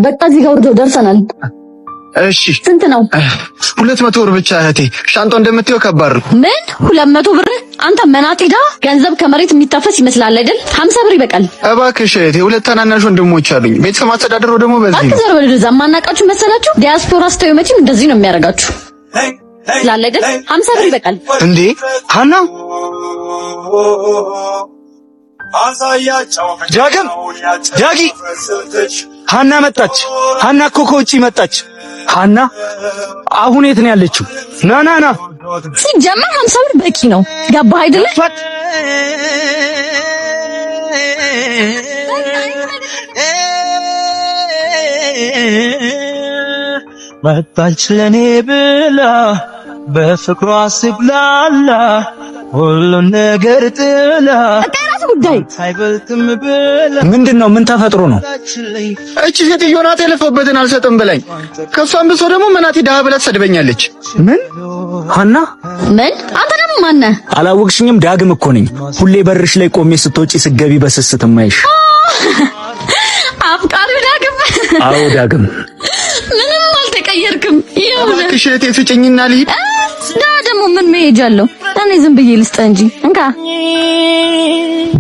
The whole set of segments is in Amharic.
በቃ እዚህ ጋር ወርዶ ደርሰናል። እሺ ስንት ነው? 200 ብር ብቻ እህቴ። ሻንጣው እንደምትየው ከባድ ነው። ምን 200 ብር? አንተ መናጢዳ ገንዘብ ከመሬት የሚታፈስ ይመስላል አይደል? 50 ብር ይበቃል። እባክሽ እህቴ፣ ሁለት ታናናሽ ወንድሞች አሉኝ። ቤተሰብ ማስተዳደር ደግሞ በዚህ ነው። አትዘር ወደዛ። ማናቃችሁ መሰላችሁ? ዲያስፖራ ስትዩ መቼም እንደዚህ ነው የሚያደርጋችሁ። ስላለ አይደል? 50 ብር ይበቃል። እንዴ ሀና ዳግም ዳጊ ሀና መጣች። ሀና እኮ ከውጪ መጣች። ሀና አሁን የት ነው ያለችው? ና ሲጀመር 50 ብር በቂ ነው። ገባህ አይደለ? መጣች ለኔ ብላ በፍቅሯ ስብላላ ሁሉን ነገር ጥላ አቀራስ ጉዳይ ሳይበልጥም ብላ ምንድነው? ምን ተፈጥሮ ነው? እቺ ሴትዮ ናት የለፈበትን አልሰጥም ብላኝ። ከሷም ብሶ ደግሞ መናቲ ዳህ ብላ ትሰድበኛለች። ምን ሀና? ምን አንተ ደግሞ ማን ነህ? አላወቅሽኝም? ዳግም እኮ ነኝ። ሁሌ በርሽ ላይ ቆሜ ስትወጪ ስገቢ በስስት ማይሽ አፍቃሪው ዳግም። አዎ ዳግም። ምንም አልተቀየርክም። እባክሽ እህቴ ስጭኝና ልሂድ። ደግሞ ምን መሄጃለሁ? እኔ ዝም ብዬ ልስጥ እንጂ እንካ።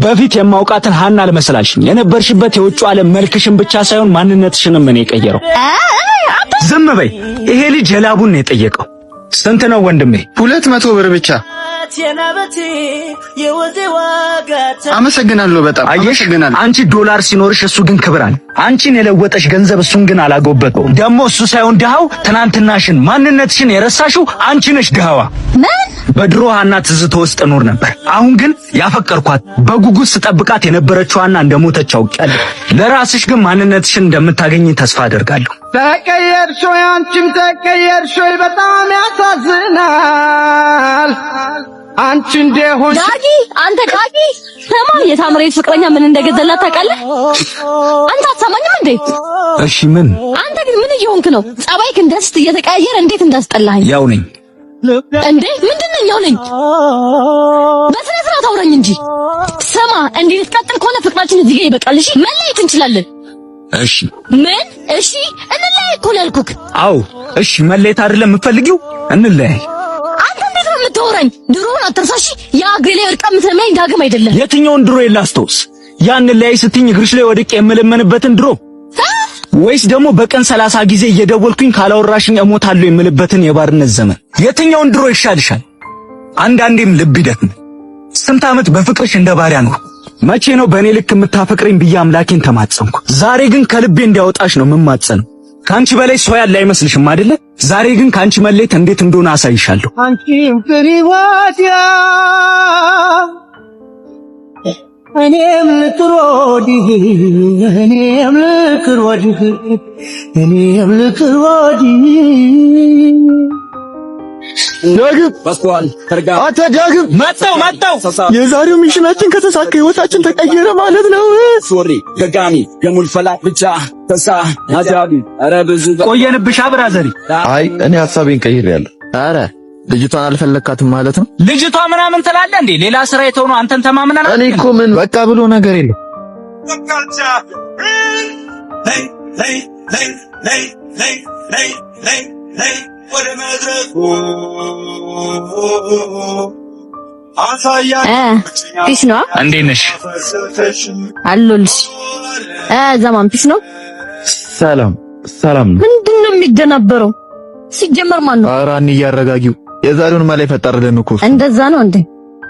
በፊት የማውቃትን ሀና አልመሰላልሽኝ። የነበርሽበት የውጭው ዓለም መልክሽን ብቻ ሳይሆን ማንነትሽንም እኔ ቀየረው። ዝም በይ። ይሄ ልጅ የላቡን ነው የጠየቀው። ስንት ነው ወንድሜ? 200 ብር ብቻ። አመሰግናለሁ። በጣም አመሰግናለሁ። አንቺ ዶላር ሲኖርሽ እሱ ግን ክብር አለ። አንቺን የለወጠሽ ገንዘብ እሱን ግን አላጎበጠውም። ደግሞ እሱ ሳይሆን ድሃው ትናንትናሽን ማንነትሽን የረሳሽው አንቺ ነሽ ድሃዋ። ምን በድሮ ሀና ትዝታ ውስጥ እኖር ነበር። አሁን ግን ያፈቀርኳት በጉጉት ስጠብቃት የነበረችው ሀና እንደሞተች አውቄያለሁ። ለራስሽ ግን ማንነትሽን እንደምታገኝ ተስፋ አደርጋለሁ። ተቀየርሽ ወይ አንቺም ተቀየርሽ ወይ? በጣም ያሳዝናል። አንቺ እንደሆንሽ ዳጊ፣ አንተ ዳጊ ስማ፣ የታምሬት ፍቅረኛ ምን እንደገደላት ታውቃለህ? አንተ አትሰማኝም እንዴ? እሺ ምን? አንተ ግን ምን እየሆንክ ነው? ጸባይክ እንደስት እየተቀያየረ እንዴት እንዳስጠላኸኝ። ያው ነኝ እንዴ? ምንድነው ያው ነኝ? በስነ ስርዓት አውራኝ እንጂ። ስማ፣ እንዲህ ልትቀጥል ከሆነ ፍቅራችን እዚህ ጋር ይበቃል። እሺ መለየት እንችላለን። እሺ ምን? እሺ እንለያይ እኮ ነው ያልኩህ። አዎ እሺ፣ መለየት አይደለም የምትፈልጊው? እንለያይ። አንተ እንዴት ነው የምታወራኝ? ድሮውን አትርሳሽ። ያ እግሬ ላይ ወድቃ የምትለመኝ ዳግም አይደለም። የትኛውን ድሮ የላስታውስ? ያን ላይ ስትኝ እግርሽ ላይ ወድቄ የምለመንበትን ድሮ ወይስ ደግሞ በቀን 30 ጊዜ እየደወልኩኝ ካላወራሽኝ እሞታለሁ የምልበትን የባርነት ዘመን? የትኛውን ድሮ ይሻልሻል? አንዳንዴም ልብ ይደክም። ስንት ዓመት በፍቅርሽ እንደ ባሪያ ነው። መቼ ነው በእኔ ልክ የምታፈቅረኝ ብዬ አምላኬን ተማጸንኩ። ዛሬ ግን ከልቤ እንዲያወጣሽ ነው የምማጸነው። ካንቺ በላይ ሰው ያለ አይመስልሽም አይደለ? ዛሬ ግን ካንቺ መለየት እንዴት እንደሆነ አሳይሻለሁ። አንቺም ፍሪ ወዲያ እኔም ልቅር ወዲህ እኔም ልቅር ወዲህ እኔም ልቅር ወዲህ። ዳግም በስቷል። ተርጋ አታ ዳግም መጣው የዛሬው ሚሽናችን ከተሳካ ህይወታችን ተቀየረ ማለት ነው። ሶሪ ደጋሚ የሙልፈላ ብቻ ተሳ አጃቢ አረ ብዙ ቆየንብሻ ብራዘሪ። አይ እኔ ሐሳቤን ቀይሬያለሁ። አረ ልጅቷን አልፈለካትም ማለት ነው? ልጅቷ ምናምን ትላለህ እንዴ? ሌላ ስራ የተው ነው አንተን ተማምነና። እኔ እኮ ምን በቃ ብሎ ነገር የለም። ፒስ ነው። እንዴት ነሽ? አሉልሽ ዘማን ፒስ ነው። ሰላም ነው። ምንድነው የሚደናበረው? ሲጀመር ማን ነው? ኧረ አንዬ እያረጋጊው የዛሬውን ማላይ ፈጠረልን እኮ። እንደዛ ነው እንዴ?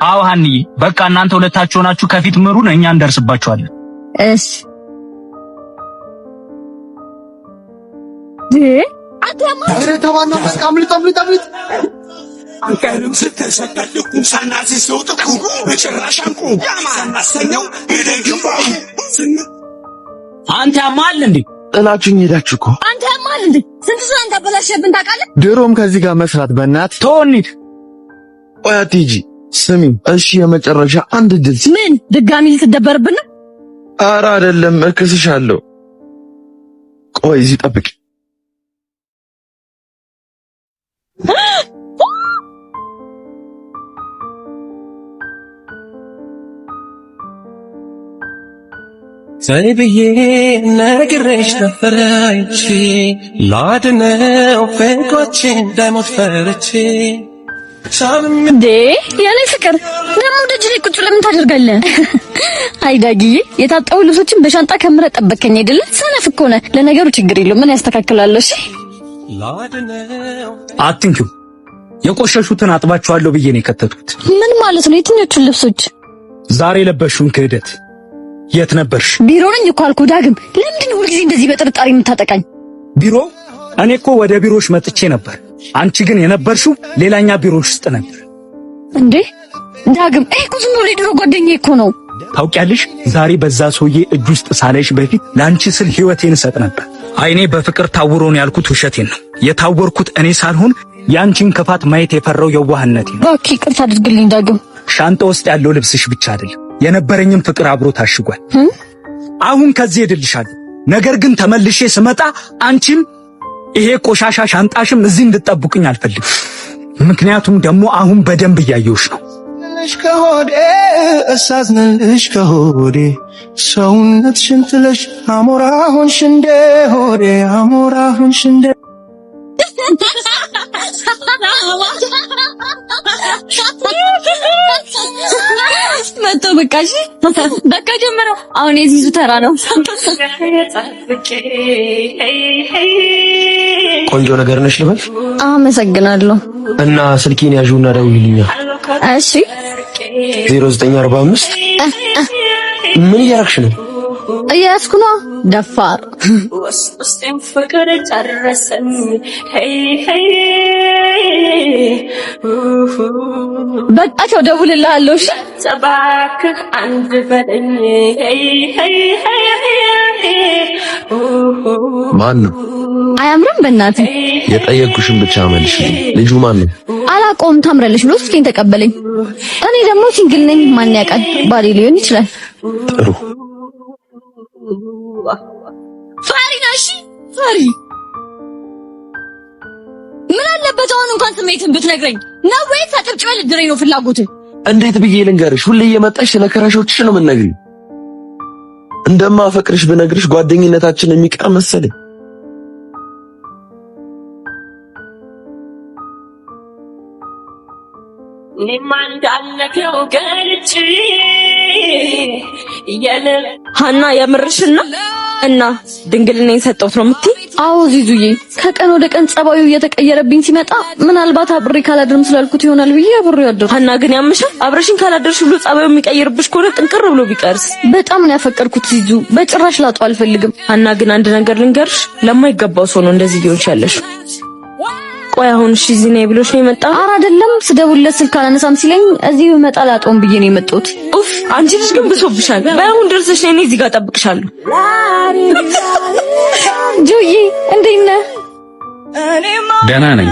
አዎ ሀንዬ፣ በቃ እናንተ ሁለታችሁ ሆናችሁ ከፊት ምሩን፣ እኛ እንደርስባችኋለን። እሺ አታማ አረ ተባና በቃ አምልጥ አንቀርም ስትሰቀልቁ ሳናሲ ሲወጥቁ በጭራሻንቁ ያማናሰኘው ይደግባው አንተ ያማል እንዴ? ጥላችሁኝ ሄዳችሁ እኮ። አንተ ያማል እንዴ? ስንት ሰው አንተ በላሸብን ታውቃለህ? ድሮም ከዚህ ጋር መስራት በእናት ተወኒት ቆይ አትሂጂ። ስሚ እሺ፣ የመጨረሻ አንድ ድል። ምን ድጋሚ ልትደበርብን ነው? ኧረ አይደለም፣ እክስሻለሁ። ቆይ እዚህ ጠብቂ። ዘይብዬ ነግሬሽ ነበር አንቺ ላድነው ፍቅሮቼ እንዳይሞት ፈርቼ እንዴ ያለ ፍቅር ደግሞ ደጅ ላይ ቁጭ ለምን ታደርጋለህ? አይ ዳጊዬ የታጠቡ ልብሶችን በሻንጣ ከምረ ጠበቀኝ አይደለ? ሰነፍ እኮ ነህ። ለነገሩ ችግር የለውም ምን ያስተካክላለሁ። እሺ አትንኪው። የቆሸሹትን አጥባቸዋለሁ ብዬ ነው የከተቱት። ምን ማለት ነው? የትኞቹን ልብሶች? ዛሬ ለበሽውን ክህደት። የት ነበርሽ? ቢሮ ነኝ እኮ አልኩህ ዳግም። ለምንድን ነው ሁልጊዜ እንደዚህ በጥርጣሬ የምታጠቃኝ? ቢሮ? እኔ እኮ ወደ ቢሮሽ መጥቼ ነበር። አንቺ ግን የነበርሽው ሌላኛ ቢሮሽ ውስጥ ነበር። እንዴ ዳግም ይሄ እኮ ዝም ብሎ የድሮ ጓደኛዬ እኮ ነው። ታውቂያለሽ፣ ዛሬ በዛ ሰውዬ እጅ ውስጥ ሳለሽ በፊት ላንቺ ስል ህይወቴን ሰጥ ነበር። አይኔ በፍቅር ታውሮ ነው ያልኩት ውሸቴን ነው። የታወርኩት እኔ ሳልሆን ያንቺን ክፋት ማየት የፈራው የዋህነቴ ነው። እባክህ ይቅርታ አድርግልኝ ዳግም። ሻንጣ ውስጥ ያለው ልብስሽ ብቻ አይደለም የነበረኝም ፍቅር አብሮ ታሽጓል። አሁን ከዚህ ሄድልሻለሁ። ነገር ግን ተመልሼ ስመጣ አንቺም ይሄ ቆሻሻ ሻንጣሽም እዚህ እንድትጠብቁኝ አልፈልግም። ምክንያቱም ደግሞ አሁን በደንብ እያየሁሽ ነው። ከሆዴ እሳዝንልሽ ከሆዴ ሰውነትሽን ጥለሽ አሞራ ሆንሽ እንደ ሆዴ አሞራ ሆንሽ እንደ መቶ በቃ እሺ በቃ ጀመረ። አሁን የዚዙ ተራ ነው። ቆንጆ ነገር ነሽ ልበል? አመሰግናለሁ። እና ስልኬን ያዥውና ደውይልኛ። እሺ 0945 ምን እያረግሽ ነው? እያስኩ ነው። ደፋር ውስጤን ፍቅር ጨረሰኝ። በቃ ቻው፣ ደውልልሃለሁ። እሺ እባክህ አንድ በለኝ። ማን ነው? አያምርም? በእናትህ የጠየቅኩሽን ብቻ መልሽልኝ። ልጁ ማን ነው? አላውቀውም። ታምራለች ብሎ ስልኬን ተቀበለኝ። እኔ ደግሞ ሲንግል ነኝ። ማን ያውቃል? ባሌ ሊሆን ይችላል። ጥሩ ፈሪ ነሽ? ፈሪ ምን አለበት አሁን እንኳን ስሜትን ብትነግረኝ ነው ወይስ አጨብጭበህ ልትድረኝ ነው ፍላጎትህ? እንዴት ብዬ ልንገርሽ? ሁሌ እየመጣሽ ስለ ክራሾችሽ ነው የምትነግሪኝ። እንደማፈቅርሽ ብነግርሽ ጓደኝነታችን የሚቀር መሰለኝ። ሀና የምርሽና እና ድንግልና የሰጠሁት ነው የምትይ? አዎ ዚዙዬ፣ ከቀን ወደ ቀን ጸባዩ እየተቀየረብኝ ሲመጣ ምናልባት አብሬ ካላድርም ስላልኩት ይሆናል ብዬ አብሬው ያደርኩ። ሀና ግን ያምሻል። አብረሽኝ ካላደርሽ ብሎ ጸባዩ የሚቀየርብሽ ከሆነ ጥንቅር ብሎ ቢቀርስ? በጣም ነው ያፈቀርኩት ዚዙ፣ በጭራሽ ላጣው አልፈልግም። ሀና ግን አንድ ነገር ልንገርሽ፣ ለማይገባው ሰው ነው እንደዚህ ሊሆን ያለሽ። ቆይ አሁን እሺ እዚህ ነኝ ብሎሽ ነው የመጣው? ኧረ አይደለም፣ ስደውልለት ስልክ አላነሳም ሲለኝ እዚህ ብመጣ ላጣውም ብዬ ነው የመጣሁት። ኡፍ አንቺ ልጅ ግን ብሶብሻል። ባይሆን ደርሰሽ ነኝ እዚህ ጋር እጠብቅሻለሁ። ጆዬ እንዴት ነህ? ደህና ነኝ።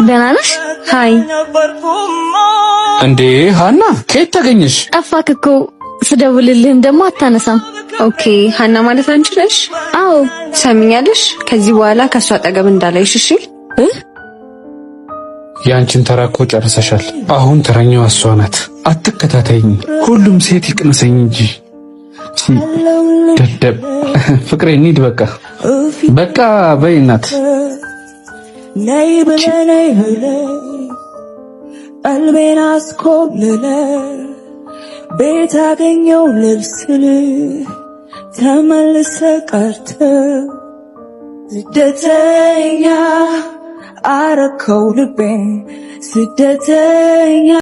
ደህና ነሽ? ሃይ እንዴ ሀና ከየት ተገኘሽ? ጠፋክ እኮ ስደውልልህም ደግሞ አታነሳም። ኦኬ ሀና ማለት አንቺ ነሽ? አዎ ሰሚኛለሽ? ከዚህ በኋላ ከሷ አጠገብ እንዳላይሽ እሺ? ያንቺን ተራ እኮ ጨርሰሻል። አሁን ተረኛዋ እሷ ናት። አትከታተይኝ። ሁሉም ሴት ይቅነሰኝ እንጂ ደደብ። ፍቅሬ እንሂድ በቃ በቃ በይ እናት። ነይ በለይ ቀልቤን አስኮብልለ ቤት አገኘው ልብስል ተመልሰ ቀርተ ስደተኛ አረከው ልቤን ስደተኛ